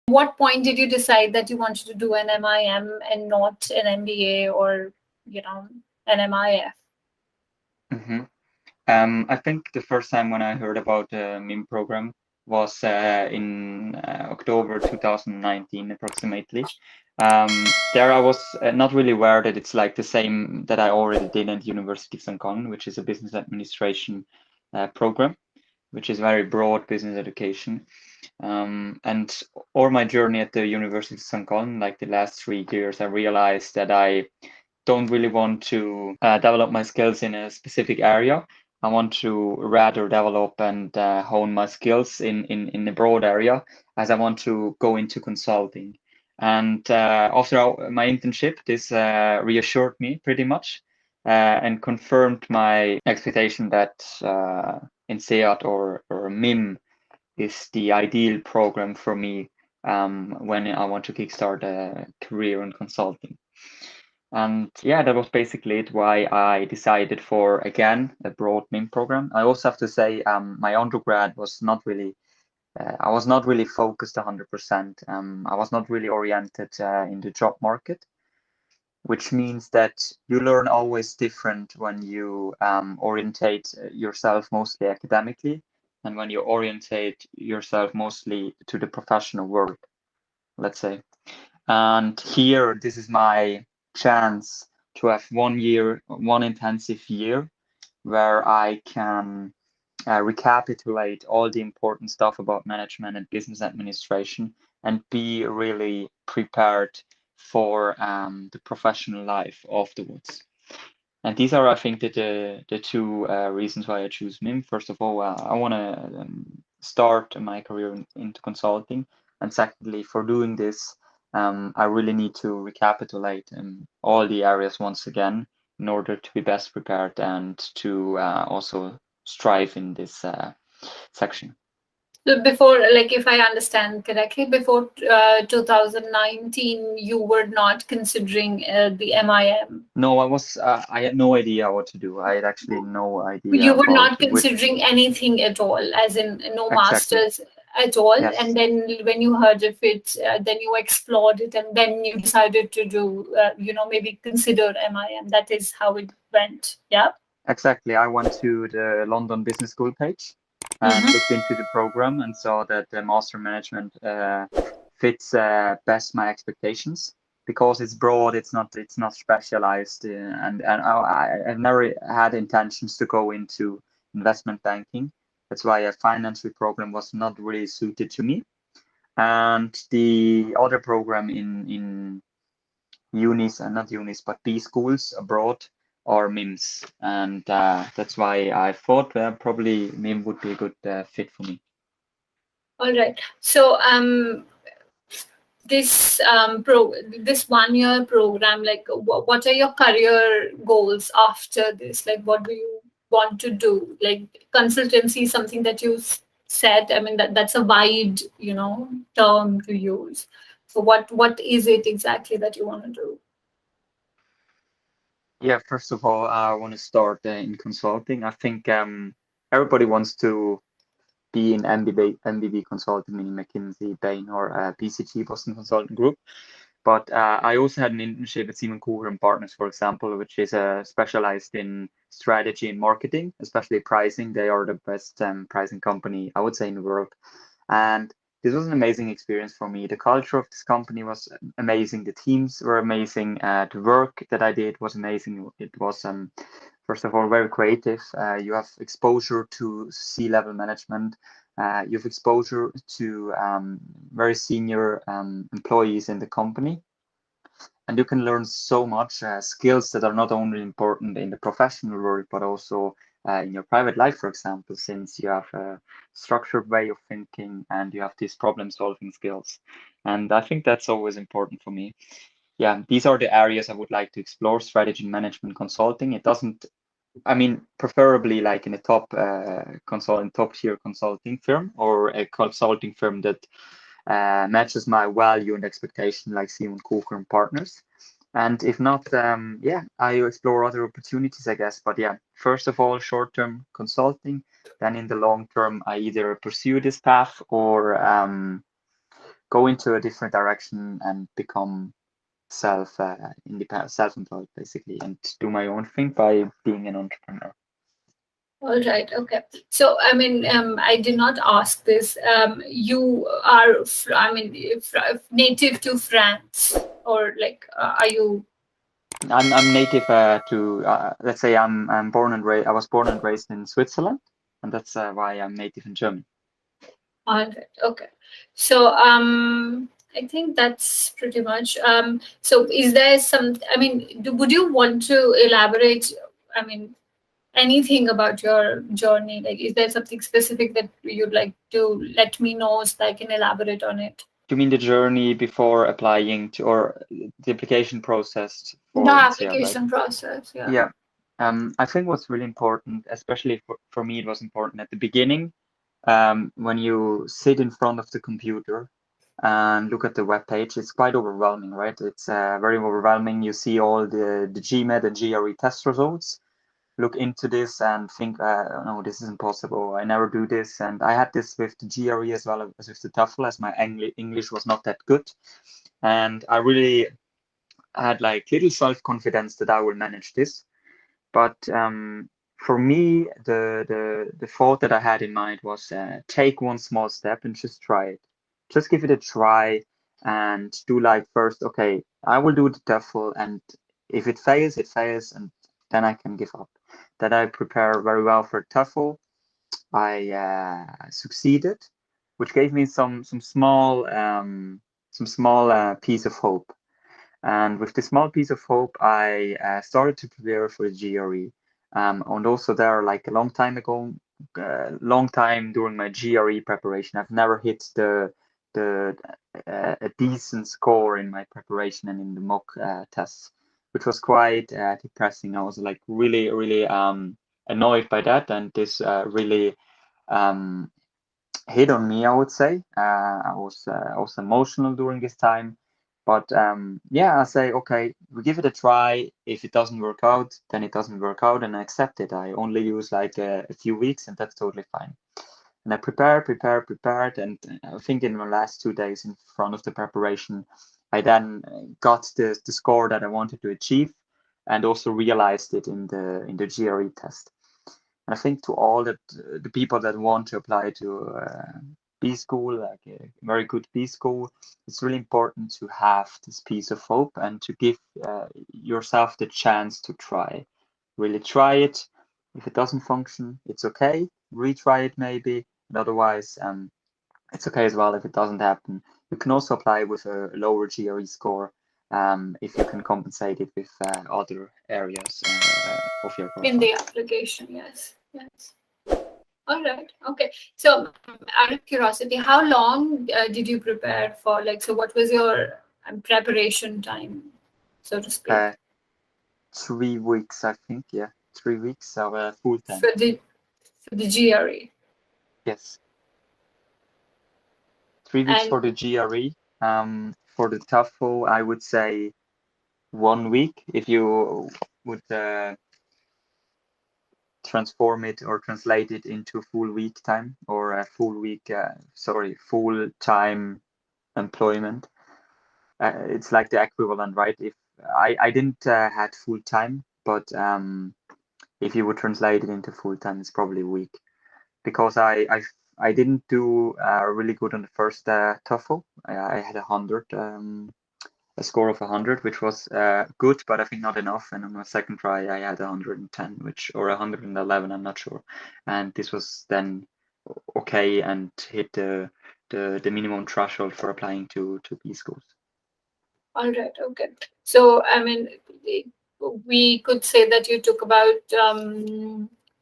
What point did you decide that you wanted to do an MIM and not an MBA or, an MIF? hmm I think the first time when I heard about the MIM program was in October 2019, approximately. There I was not really aware that it's like the same that I already did at the University of St. Gallen, which is a business administration program, which is very broad business education. And all my journey at the University of St. Gallen, like the last 3 years, I realized that I don't really want to develop my skills in a specific area. I want to rather develop and hone my skills in a broad area, as I want to go into consulting. And after my internship, this reassured me pretty much and confirmed my expectation that INSEAD or MIM is the ideal program for me when I want to kickstart a career in consulting. And yeah, that was basically it why I decided for, again, a broad MIM program. I also have to say my undergrad was not really, I was not really focused 100%. I was not really oriented in the job market, which means that you learn always different when you orientate yourself mostly academically and when you orientate yourself mostly to the professional world, let's say. And here, this is my chance to have 1 year, one intensive year where I can recapitulate all the important stuff about management and business administration and be really prepared for the professional life afterwards. And these are, I think, the two reasons why I choose MIM. First of all, I want to start my career into consulting, and secondly, for doing this, I really need to recapitulate all the areas once again in order to be best prepared and to also strive in this section. So before, like, if I understand correctly, before 2019, you were not considering the MIM. No, I had no idea what to do. I had actually no idea You were about not which. considering anything at all, as in no Exactly. masters at all. Yes. And then when you heard of it, then you explored it, and then you decided to do, maybe consider MIM. That is how it went. Yeah. Exactly. I went to the London Business School page and looked Mm-hmm. into the program and saw that the master management fits best my expectations because it's broad. It's not specialized, I've never had intentions to go into investment banking. That's why a financial program was not really suited to me. And the other program in unis, and not unis, but B schools abroad or MIMS. And that's why I thought probably MIM would be a good fit for me. All right. So, this 1 year program, like, what are your career goals after this? Like, what do you want to do? Like, consultancy is something that you said. I mean, that's a wide, term to use. So, what is it exactly that you want to do? Yeah, first of all, I want to start in consulting. I think everybody wants to be in MBB consulting, meaning McKinsey, Bain, or BCG, Boston Consulting Group. But I also had an internship at Simon Cooper and Partners, for example, which is specialized in strategy and marketing, especially pricing. They are the best pricing company, I would say, in the world. And this was an amazing experience for me. The culture of this company was amazing. The teams were amazing. The work that I did was amazing. It was, first of all, very creative. You have exposure to C-level management. You have exposure to very senior employees in the company. And you can learn so much skills that are not only important in the professional world, but also in your private life, for example, since you have a structured way of thinking and you have these problem solving skills. And I think that's always important for me. Yeah, these are the areas I would like to explore: strategy, management, consulting. It doesn't, I mean, preferably like in a top tier consulting firm or a consulting firm that matches my value and expectation, like Simon Cooker and Partners. And if not, yeah, I explore other opportunities, I guess. But yeah, first of all, short-term consulting. Then in the long term, I either pursue this path or go into a different direction and become independent, self-employed basically, and do my own thing by being an entrepreneur. All right. Okay. So, I mean, I did not ask this. You are, native to France, or like, are you? I'm native to let's say I'm born and raised. I was born and raised in Switzerland, and that's why I'm native in Germany. All right. Okay. So, I think that's pretty much. So, is there some? I mean, would you want to elaborate? I mean, anything about your journey? Like, is there something specific that you'd like to let me know so I can elaborate on it? You mean the journey before applying to, or the application process The for INSEAD, right? application process, yeah. Yeah. I think what's really important, especially for me, it was important at the beginning, when you sit in front of the computer and look at the web page, it's quite overwhelming, right? It's very overwhelming. You see all the GMAT and GRE test results, look into this and think, no, this is impossible. I never do this. And I had this with the GRE as well as with the TOEFL, as my English was not that good. And I really had like little self-confidence that I will manage this. But for me, the thought that I had in mind was take one small step and just try it. Just give it a try and do like first, okay, I will do the TOEFL, and if it fails, it fails, and then I can give up. That I prepare very well for TOEFL. I succeeded, which gave me some small piece of hope. And with this small piece of hope, I started to prepare for the GRE. And also there, like a long time ago, long time during my GRE preparation, I've never hit the a decent score in my preparation and in the mock tests, which was quite depressing. I was like really annoyed by that, and this really hit on me, I would say. I was emotional during this time, but yeah, I say, okay, we give it a try. If it doesn't work out, then it doesn't work out, and I accept it. I only use like a few weeks, and that's totally fine. And I prepared, and I think in the last 2 days in front of the preparation, I then got the score that I wanted to achieve, and also realized it in the GRE test. And I think to all the people that want to apply to B school, like a very good B school, it's really important to have this piece of hope and to give yourself the chance to try. Really try it. If it doesn't function, it's okay. Retry it maybe. And otherwise, it's okay as well if it doesn't happen. You can also apply with a lower GRE score if you can compensate it with other areas of your profile. In the application, yes. All right. Okay. So, out of curiosity, how long did you prepare for? Like, so what was your preparation time, so to speak? 3 weeks, I think. Yeah, 3 weeks of full time. For the GRE. Yes. 3 weeks for the GRE. For the TOEFL, I would say 1 week if you would transform it or translate it into full week time or a full time employment. It's like the equivalent, right? If I didn't had full time, but if you would translate it into full time, it's probably a week, because I didn't do really good on the first TOEFL. I had 100. A score of 100, which was good, but I think not enough. And on my second try, I had 110, or 111, I'm not sure. And this was then okay and hit the minimum threshold for applying to B schools. All right. Okay. So, I mean, we could say that you took about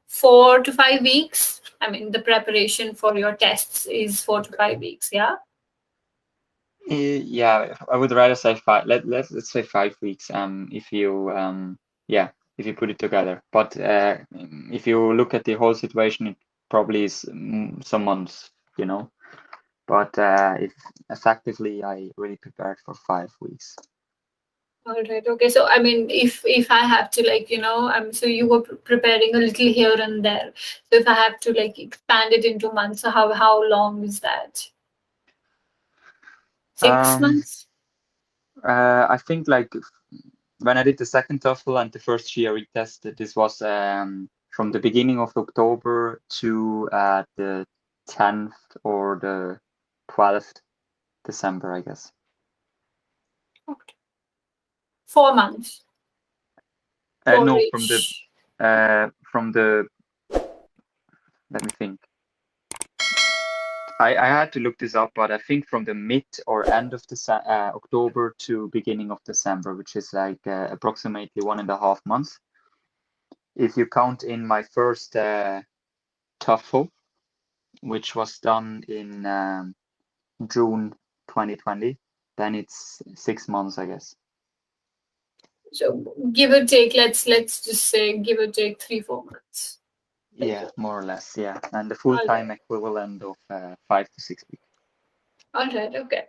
4 to 5 weeks. I mean, the preparation for your tests is 4 to 5 weeks. Yeah. Yeah, I would rather say 5. Let's say 5 weeks. If you if you put it together. But if you look at the whole situation, it probably is some months, you know. But if effectively, I really prepared for 5 weeks. All right. Okay. So, I mean, if I have to, like, so you were preparing a little here and there. So if I have to, like, expand it into months, so how long is that? 6 months? I think like when I did the second TOEFL and the first GRE test, this was from the beginning of October to the 10th or the 12th December, I guess. Okay. 4 months. No, Four-ish. from the let me think. I had to look this up, but I think from the mid or end of October to beginning of December, which is like approximately 1.5 months. If you count in my first TOEFL, which was done in June 2020, then it's 6 months, I guess. So give or take, let's just say give or take 3-4 months. Yeah, more or less. Yeah, and the All full-time right. equivalent of 5 to 6 weeks. All right. Okay.